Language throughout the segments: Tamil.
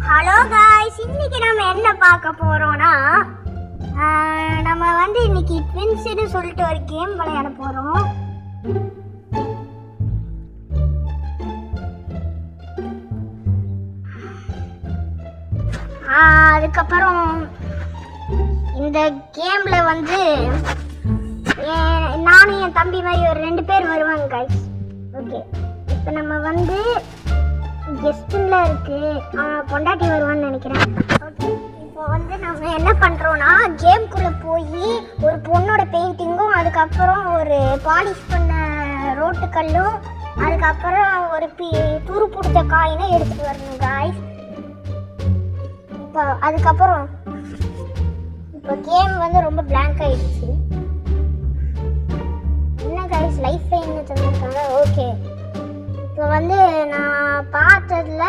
ஹலோ காய்ஸ், இன்னைக்கு நம்ம என்ன பார்க்க போறோம்னா நம்ம இன்னைக்கு ட்வின்ஸ்னு சொல்லிட்டு ஒரு கேம் விளையாட போறோம். அதுக்கப்புறம் இந்த கேம்ல நானும் என் தம்பி மாதிரி ஒரு 2 பேர் வருவாங்க காய்ஸ். ஓகே, இப்போ நம்ம கெஸ்ட்ல இருக்கு, பொண்டாட்டி வருவான்னு நினைக்கிறேன். ஓகே, இப்போ நம்ம என்ன பண்றோம்னா கேம்குள்ள போய் ஒரு பொண்ணோட பெயிண்டிங்கும், அதுக்கப்புறம் ஒரு பாலிஷ் பண்ண ரோட்டுக்கல்லும், அதுக்கப்புறம் ஒரு துரு பிடிச்ச காயினை எடுத்துட்டு வரணும் காய்ஸ். இப்போ அதுக்கப்புறம் இப்போ கேம் ரொம்ப பிளாங்க் ஆயிடுச்சு. என்ன காய்ஸ், லைஃப் லைன் தந்துருக்காங்க. ஓகே, இப்போ நான் பார்த்ததுல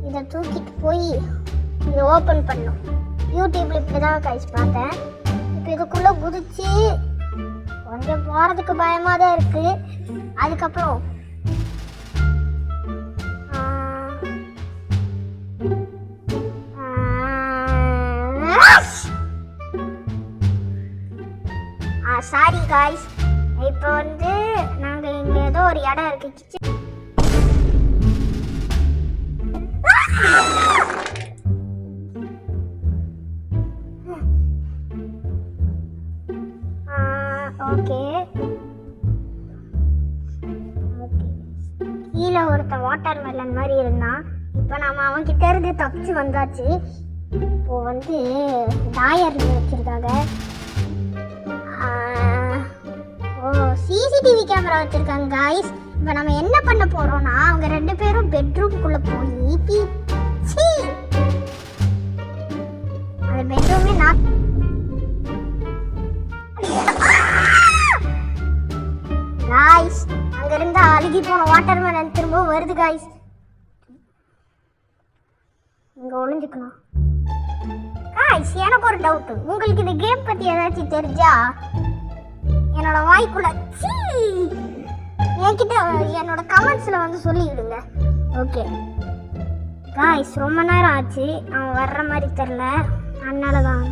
இதை தூக்கிட்டு போய் இதை ஓப்பன் பண்ணோம். யூடியூப்ல இப்படி தான் காய்ஸ் பார்த்தேன். இப்போ இதுக்குள்ளே குதிச்சு கொஞ்சம் போகிறதுக்கு பயமாக தான் இருக்கு. அதுக்கப்புறம் சாரி காய்ஸ், இப்போ நாங்கள் இங்கே ஏதோ ஒரு இடம் இருக்கு, கிச்சன். ஓகே, கீழே ஒருத்தன் வாட்டர் மெலன் மாதிரி இருந்தான். இப்போ நம்ம அவன்கிட்ட இருந்து தப்பிச்சு வந்தாச்சு. இப்போ டாயர் வச்சிருக்காங்க. சிசிடிவி கேமரா வச்சிருக்காங்க காய்ஸ். இப்போ நம்ம என்ன பண்ண போறோம்னா அவங்க 2 பேரும் பெட்ரூம்குள்ள போய் அந்த பெட்ரூமே நான் காய்ஸ், அங்க இருந்து அழுகி போன வாட்டர் மெலன் திரும்ப வருது காய்ஸ். இங்க ஒளிஞ்சுக்கணும் காய்ஸ். எனக்கு ஒரு டவுட், உங்களுக்கு இந்த கேம் பத்தி ஏதாச்சும் தெரிஞ்சா என்னோட வாய்க்குள்ள என்கிட்ட என்னோட கமெண்ட்ஸ்ல சொல்லிவிடுங்க. ஓகே காய்ஸ், ரொம்ப நேரம் ஆச்சு, அவன் வர்ற மாதிரி தெரியல. அதனாலதான்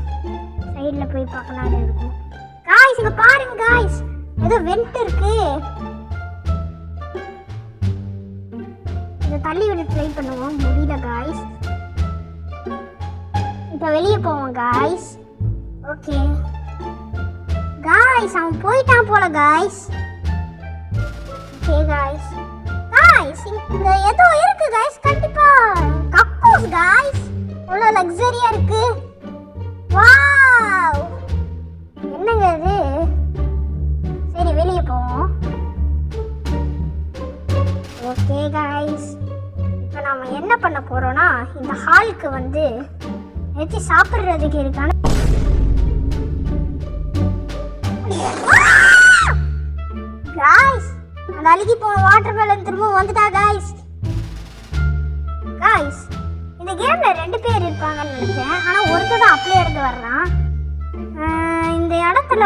சைடில் போய் பார்க்கலான்னு இருக்கும். காய்ஸ், இங்க பாருங்க காய்ஸ், ஏதோ வெண்ட் இருக்கு. இதை தள்ளி விட ட்ரை பண்ணுவோம், முடியல காய்ஸ். இப்போ வெளியே போவோம் காய்ஸ். ஓகே காய்ஸ், அவன் போயிட்டான் போல காய்ஸ். ஓகே காய்ஸ், காய்ஸ் இங்க ஏதோ இருக்கு காய்ஸ். கண்டிப்பா கக்கூஸ் காய்ஸ், அவ்வளோ லக்ஸரியா இருக்கு. வாவ், என்னங்க இது? சரி, வெளியே போவோம். ஓகே காய்ஸ், இப்போ நாம என்ன பண்ண போறோம்னா இந்த ஹாலுக்கு ஏதாச்சும் சாப்பிட்றதுக்கு இருக்கான. காய்ஸ், அந்த அழுகி போன வாட்டர் மெலன் திரும்ப வந்துட்டா காய்ஸ். காய்ஸ், இந்த கேம்ல 2 பேர் இருப்பாங்கன்னு நினைச்சேன், ஆனா ஒருத்தர் தான் அப்படியே இருந்து வர்றான். இந்த இடத்துல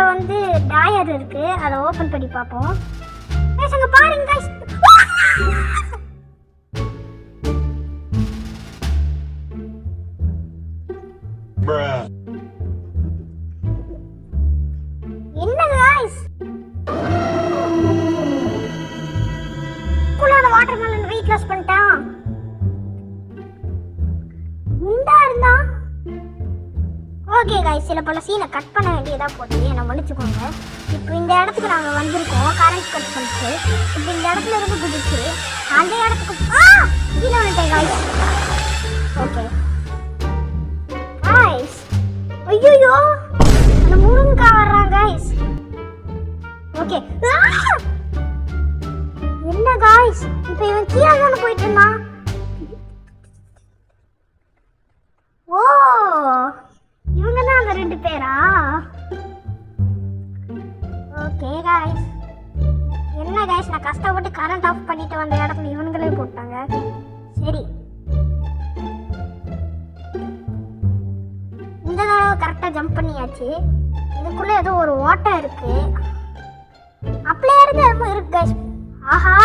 டாயர் இருக்கு, அதை ஓபன் பண்ணி பார்ப்போம். அங்க பாருங்க காய்ஸ். என்ன காய்ஸ், வாட்டர் மெலன் ரீக்ளாஸ் பண்ணிட்டான். குண்டா இருந்தா. ஓகே காய்ஸ், சில பல சீனை கட் பண்ண வேண்டியதா போச்சு, என்ன மன்னிச்சுக்கோங்க. இப்போ இந்த இடத்துக்கு நாங்கள் வந்திருக்கோம், கரண்ட் கட் பண்ணிட்டு. இப்போ இந்த இடத்துல இருந்து குதிச்சு அந்த இடத்துக்கு கீழே வந்துட்டேன் காய்ஸ். ஓகே காய்ஸ், ஐயோ அந்த முருங்கா வர்றான் காய்ஸ். ஓகே, என்ன காய்ஸ், இப்போ இவன் கீழே தானே போயிட்டு இருந்தான். ஓ, இவங்க தான் அந்த 2 பேரா? ஓகே காய்ஸ், என்ன காய்ஸ், நான் கஷ்டப்பட்டு கரண்ட் ஆஃப் பண்ணிட்டு வந்த இடத்துல இவங்களே போட்டாங்க. சரி, இந்த தடவை கரெக்டாக ஜம்ப் பண்ணியாச்சு. இதுக்குள்ள ஏதோ ஒரு ஓட்டை இருக்கு, அப்படியே இருக்கு காய்ஸ். ஆஹா,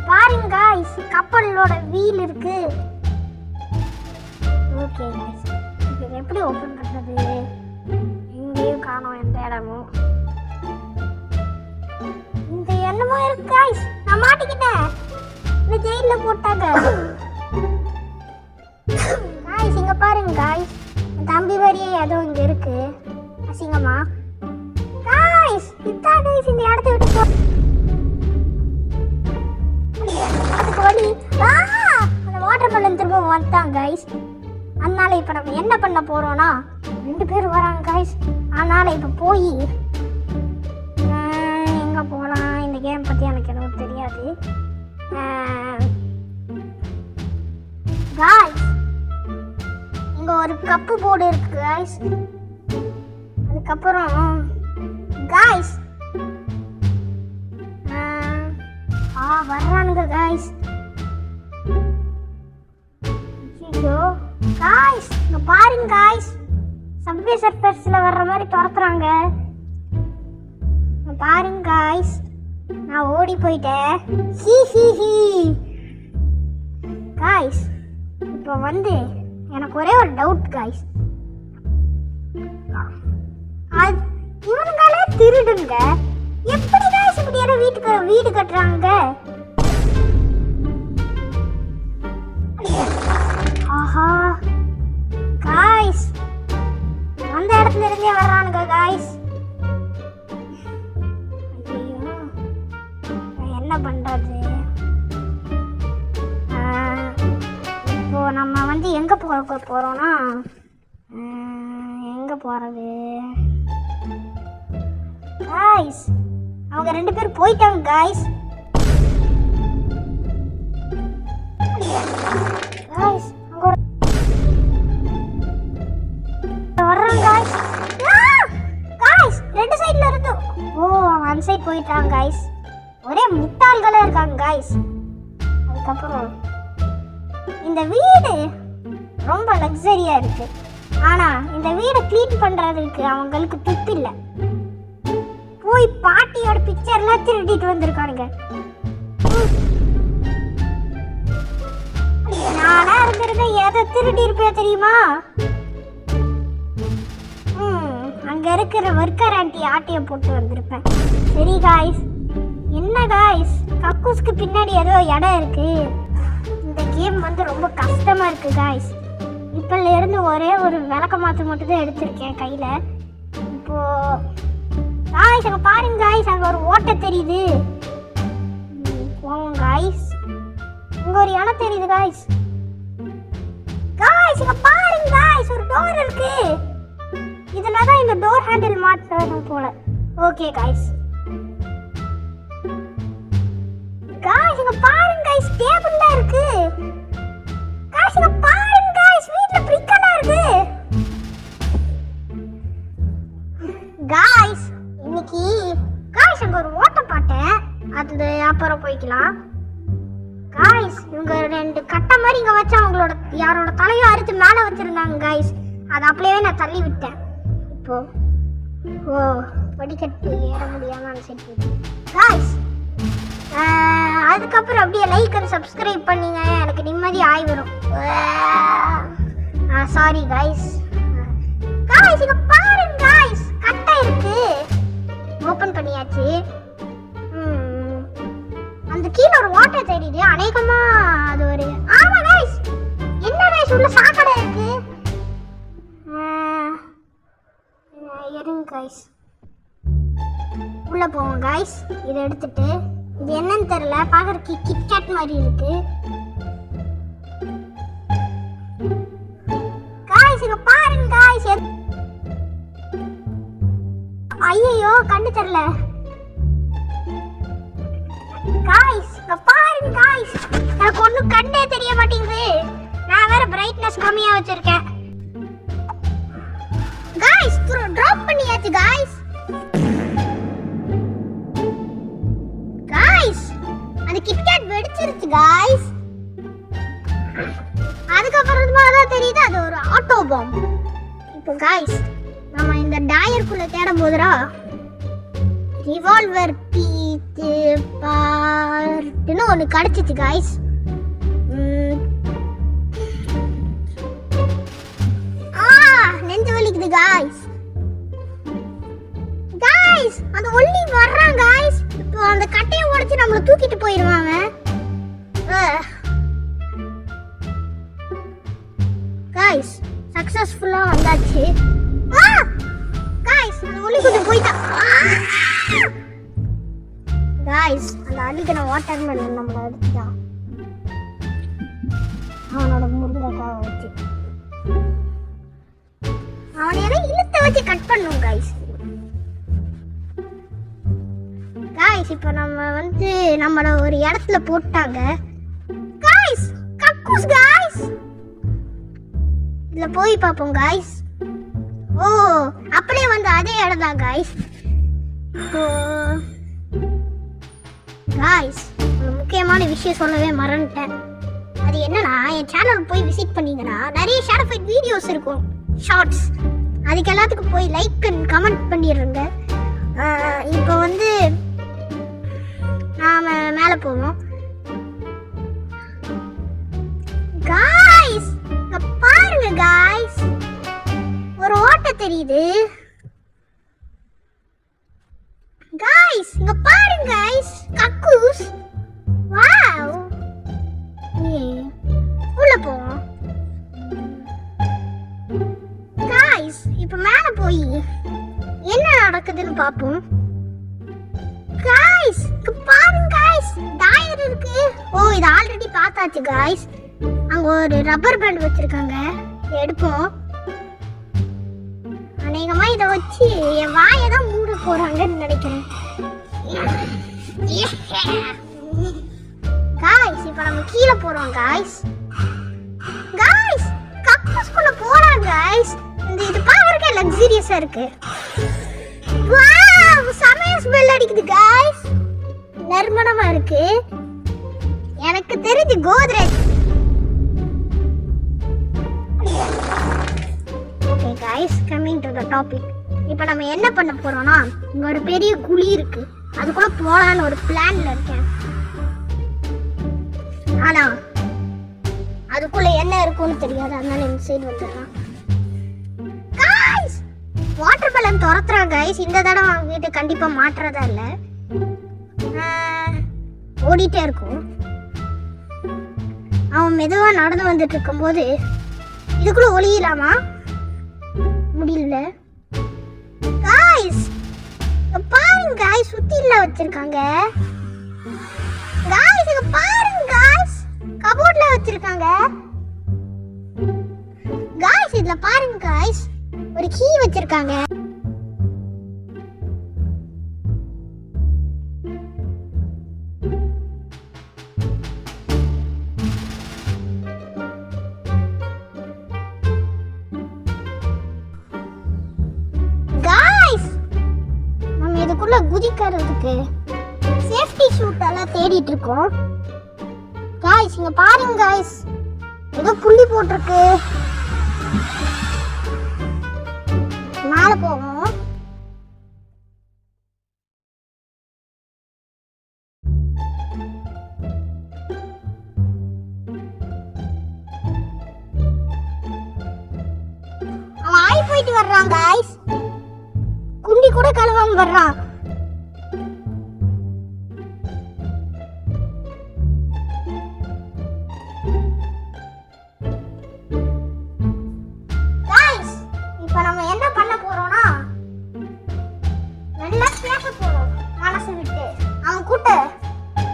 பாருங்க காய்ஸ், கப்பலோட வீல் இருக்கு. எப்படி ஓப்பன் பண்றது? எங்கேயும் காணோம் எந்த இடமும். இந்த என்னமோ இருக்கு गाइस. நான் மாட்டிக்கிட்டேன். இந்த ஜெயில்ல போட்டாங்க. गाइस இங்க பாருங்க गाइस. தம்பி வரியே ஏதோ இங்க இருக்கு. அசிங்கமா. गाइस இதான் गाइस இந்த இடத்தை விட்டு போ. அதுக்கு வழி. அந்த வாட்டர் பலூன் திரும்ப வந்துட்டான் गाइस. அதனால இப்ப நம்ம என்ன பண்ண போறோம்னா 2 பேர் வராங்க गाइस. அதனால இப்ப போய் எங்க போலாம்? இந்த கேம் பத்தி எனக்கு எதுவும் தெரியாது गाइस. இங்க ஒரு கப்பு போர்டு இருக்கு गाइस. அதுக்கப்புறம் गाइस வர்றானுங்க गाइस. ஐயோ गाइस இங்க பாருங்க गाइस. சப்வே சர்ஃபேஸ்ல வர்ற மாதிரி துரத்துறாங்க. இங்க பாருங்க गाइस. நான் ஓடி போயிட்டேன். He he he guys. இப்போ வந்து எனக்கு ஒரே ஒரு டவுட் गाइस. இவனுங்களே திருடுங்க. எப்படி गाइस இப்படி யாரோ வீடு கட்டுறாங்க? ஆஹா गाइस அந்த இடத்துல இருந்தே வர்றானுங்க गाइस. ஐயோ என்ன பண்றது? இப்போ நம்ம வந்து எங்க போறோம்னா எங்க போறது गाइस? அவங்க 2 பேர் போயிட்டாங்க गाइस. गाइस வர்றாங்க गाइस. गाइस ரெண்டு சைடுல இருந்து ஒன் சைடு போயிட்டாங்க गाइस. ஒரே முட்டாள்களா இருக்காங்க गाइस. அதுக்கப்புறம் இந்த வீடு ரொம்ப லக்ஸரியா இருக்கு. ஆனா இந்த வீடை க்ளீன் பண்றதுக்கு அவங்களுக்கு துப்பு இல்ல. போய் பாட்டியோட பிக்சர்லாம் திருடிட்டு வந்திருக்கானுங்க. நானா இருந்திருக்க எதை திருடி இருப்பேன் தெரியுமா? அங்க இருக்கிற ஒர்க்கர் ஆண்டி ஆட்டிய போட்டு வந்திருப்பேன். சரி गाइस. என்ன गाइस கக்கூஸ்க்கு பின்னாடி ஏதோ இடம் இருக்கு. இந்த கேம் வந்து ரொம்ப கஷ்டமா இருக்கு गाइस. இப்பல இருந்து ஒரே ஒரு விளக்க மாத்து மட்டும் தான் எடுத்திருக்கேன் கையில. இப்போ गाइस அங்க பாருங்க गाइस. அங்க ஒரு ஓட்டை தெரியுது. போங்க गाइस. இங்க ஒரு இடம் தெரியுது गाइस. गाइस இங்க பாருங்க गाइस. ஒரு டோர் இருக்கு. இதனால தான் இந்த டோர் ஹேண்டில் மாட்டணும் போல. Okay guys. गाइस இங்க பாருங்க गाइस. டேபிள்ல இருக்கு. गाइस இங்க பாருங்க गाइस. வீட்ல பிரிக்கலா இருக்கு. गाइस இன்னைக்கு गाइस அங்க ஒரு ஓட்ட பாட்டேன். அது அப்புறம் போய்க்கலாம். गाइस இவங்க 2 கட்ட மாதிரி இங்க வச்சு அவங்களோட யாரோட தலையை அறுத்து மேல வச்சிருந்தாங்க गाइस. அது அப்படியே நான் தள்ளி விட்டேன். இப்போ படிக்கட்டு ஏற முடியாம செட் गाइस. அதுக்கப்புறம் அப்படியே லைக் அண்ட் சப்ஸ்கிரைப் பண்ணீங்க. எனக்கு நிம்மதி ஆய் வரும். Sorry guys. गाइस இங்க பாருங்க गाइस. கட்டை இருக்கு. ஓபன் பண்ணியாச்சு. அந்த கீழ ஒரு வாட்டர் தெரியுது. அநேகமா அது ஒரு ஆமா गाइस. என்ன गाइस உள்ள சாக்கடை இருக்கு. இருங்க गाइस. உள்ள போவோம் गाइस. இத எடுத்துட்டு இது என்னன்னு தெரியல. பாக்குறதுக்கு கிட்கேட் மாதிரி இருக்கு. गाइस இங்க பாருங்க गाइस. ஐயோ கண்ணு தெரியல गाइस. இங்க பாருங்க गाइस. எனக்கு ஒண்ணும் கண்ணே தெரிய மாட்டேங்குது. நான் வேற பிரைட்னஸ் கம்மியா வச்சிருக்கேன் गाइस. டிராப் பண்ணியாச்சு गाइस. गाइस அந்த கிட்கேட் வெடிச்சிருச்சு गाइस. அதுக்கப்புறமா தான் தெரியுது அது ஒரு ஆட்டோ பாம். இப்போ गाइस நம்ம இந்த டயருக்குள்ள தேடும் போதுடா ரிவால்வர் பீட் பார்ட்னு ஒன்னு கிடைச்சிச்சு गाइस. காய்ஸ். காய்ஸ் அந்த ஒல்லி வர்றான் காய்ஸ். இப்போ அந்த கட்டையை உடைச்சு நம்மள தூக்கிட்டு போயிடுவாங்க. காய்ஸ் சக்சஸ்ஃபுல்லா வந்தாச்சு. காய்ஸ் அந்த ஒல்லி கொஞ்சம் போயிட்டா. காய்ஸ் அந்த அழுகின வாட்டர் மெலன் நம்மள அடிச்சுட்டான் அவனோட முருங்கைக்காவை வச்சு. அவனை இழுத்த வச்சு கட் பண்ணும் காய்ஸ். காய்ஸ் இப்போ நம்ம வந்து நம்மள ஒரு இடத்துல போட்டாங்க காய்ஸ். கக்கூஸ் காய்ஸ். இதுல போய் பார்ப்போம் காய்ஸ். ஓ அப்படியே வந்து அதே இடம் தான் காய்ஸ். காய்ஸ் ஒரு முக்கியமான விஷயம் சொல்லவே மறந்துட்டேன். அது என்னன்னா என் சேனலுக்கு போய் விசிட் பண்ணீங்கன்னா நிறைய ஷேடோ ஃபைட் வீடியோஸ் இருக்கும், ஷார்ட்ஸ். அதுக்கு எல்லாத்துக்கும் போய் லைக் அண்ட் கமெண்ட் பண்ணிடுங்க. இப்போ வந்து நாம மேலே போவோம் காய்ஸ். பாருங்க காய்ஸ் ஒரு ஓட்டை தெரியுது காய்ஸ். இங்க பாருங்க காய்ஸ் கக்கூஸ். வாவ் உள்ள போவோம் காய்ஸ். இப்போ மேலே போய் என்ன நடக்குதுன்னு பாப்போம் காய்ஸ். பாருங்க காய்ஸ் டயர் இருக்கு. ஓ இது ஆல்ரெடி பார்த்தாச்சு காய்ஸ். அங்க ஒரு ரப்பர் பேண்ட் வச்சிருக்காங்க, எடுப்போம். அநேகமா இதை வச்சு என் வாயை தான் மூட போறாங்கன்னு நினைக்கிறேன். காய்ஸ் இப்போ நம்ம கீழே போறோம் காய்ஸ். காய்ஸ் கக்கூஸ்குள்ள போறோம் காய்ஸ். இந்த இது பார்க்கறதுக்கே லக்ஸூரியஸா இருக்கு. வாவ் செமையா ஸ்மெல் அடிக்குது காய்ஸ். நறுமணமா இருக்கு. எனக்கு தெரிஞ்சு Godrej. Okay guys coming to the topic. இப்போ நம்ம என்ன பண்ண போறோம்னா இங்க ஒரு பெரிய குழி இருக்கு, அதுக்குள்ள போலான்னு ஒரு பிளான்ல இருக்கேன். ஆனா அதுக்குள்ள என்ன இருக்கும்னு தெரியாது, அதனால இந்த சைடு வந்துடலாம். காய்ஸ் வாட்டர் பலூன் துரத்துறான் காய்ஸ். இந்த தடவை அவங்க வீட்டு கண்டிப்பா மாட்டுறதா இல்ல, ஓடிட்டே இருக்கும். அவன் மெதுவா நடந்து வந்துட்டு இருக்கும் போது இதுக்குள்ள ஒளியலாமா? முடியல காய்ஸ். பாருங்க காய்ஸ் சுத்தில வச்சிருக்காங்க காய்ஸ். இங்க பாருங்க காய்ஸ் கபோர்ட்ல வச்சிருக்காங்க காய்ஸ். இதுல பாருங்க காய்ஸ் ஒரு கீ வச்சிருக்காங்க. காய்ஸ் நம்ம இதுக்குள்ள குதிக்கிறதுக்கு சேஃப்டி ஷூட் எல்லாம் தேடிட்டு இருக்கோம் காய்ஸ். இங்க பாருங்க காய்ஸ் ஏதோ புள்ளி போட்டிருக்கு. மேல போவோம். அவன் ஆய் போயிட்டு வர்றான் காய்ஸ். குண்டி கூட கழுவாம வர்றான். காய்ஸ் இப்போ நம்ம என்ன பண்ண போறோம்னா நல்லா பேச போறோம் மனசு விட்டு. அவன் கூட்ட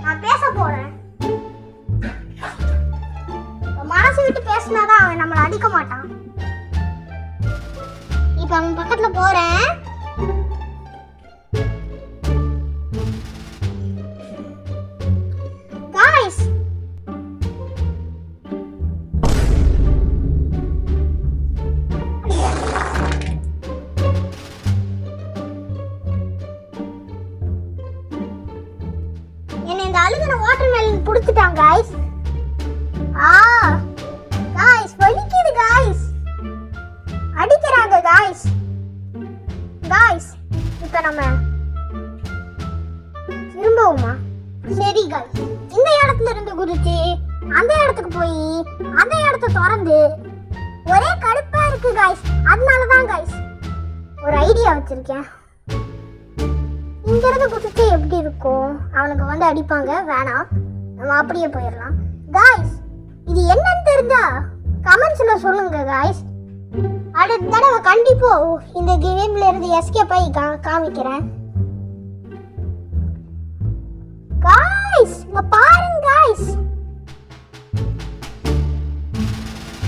நான் பேச போறேன். மனசு விட்டு பேசினாதான் அவன் நம்மளை அடிக்க மாட்டான். இப்ப அவன் பக்கத்துல போறேன். காய்ஸ் என்ன இந்த அழுகின வாட்டர் மெலன் புடிச்சிட்டான் காய்ஸ். காய்ஸ் வலிக்குது காய்ஸ். அடிக்கிறாங்க காய்ஸ். காய்ஸ் இப்போ நம்ம திரும்பவுமா? சரி காய்ஸ் இந்த இடத்துல இருந்து குதிச்சு அந்த இடத்துக்கு போய் அந்த இடத்த திறந்து ஒரே கடுப்பா இருக்கு காய்ஸ். அதனாலதான் காய்ஸ் ஐடியா வச்சிருக்கேன். இங்க இருந்து குதிச்சு எப்படி இருக்கும்? அவனுக்கு வந்து அடிப்பாங்க. வேணாம், நம்ம அப்படியே போயிடலாம். காய்ஸ், இது என்னன்னு தெரிஞ்சா கமெண்ட்ஸ்ல சொல்லுங்க காய்ஸ். அடுத்த தடவை கண்டிப்பா இந்த கேம்ல இருந்து எஸ்கேப் ஆகி காமிக்கிறேன். காய்ஸ் இங்க பாருங்க காய்ஸ்.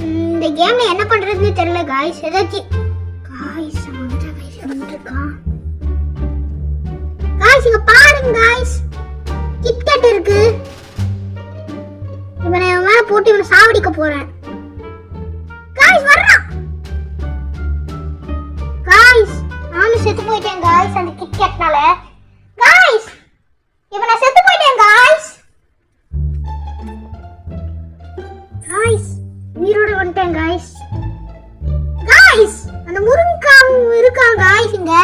இந்த கேம்ல என்ன பண்றதுன்னு தெரியல காய்ஸ். ஏதாச்சும் காய்ஸ் வந்துட்டா காய்ஸ் வந்துருக்கான். காய்ஸ் இங்க பாருங்க காய்ஸ், கிட்கட் இருக்கு. இவனை மேல போட்டு இவனை சாவடிக்க போறேன். காய்ஸ் வர்றான். காய்ஸ் நானும் செத்து போயிட்டேன் காய்ஸ் அந்த கிட்கட்னால. காய்ஸ் இவனை செத்து போயிட்டேன் காய்ஸ். காய்ஸ் உயிரோட வந்துட்டேன் காய்ஸ். காய்ஸ் அந்த முருங்கா இருக்கான் காய்ஸ் இங்க.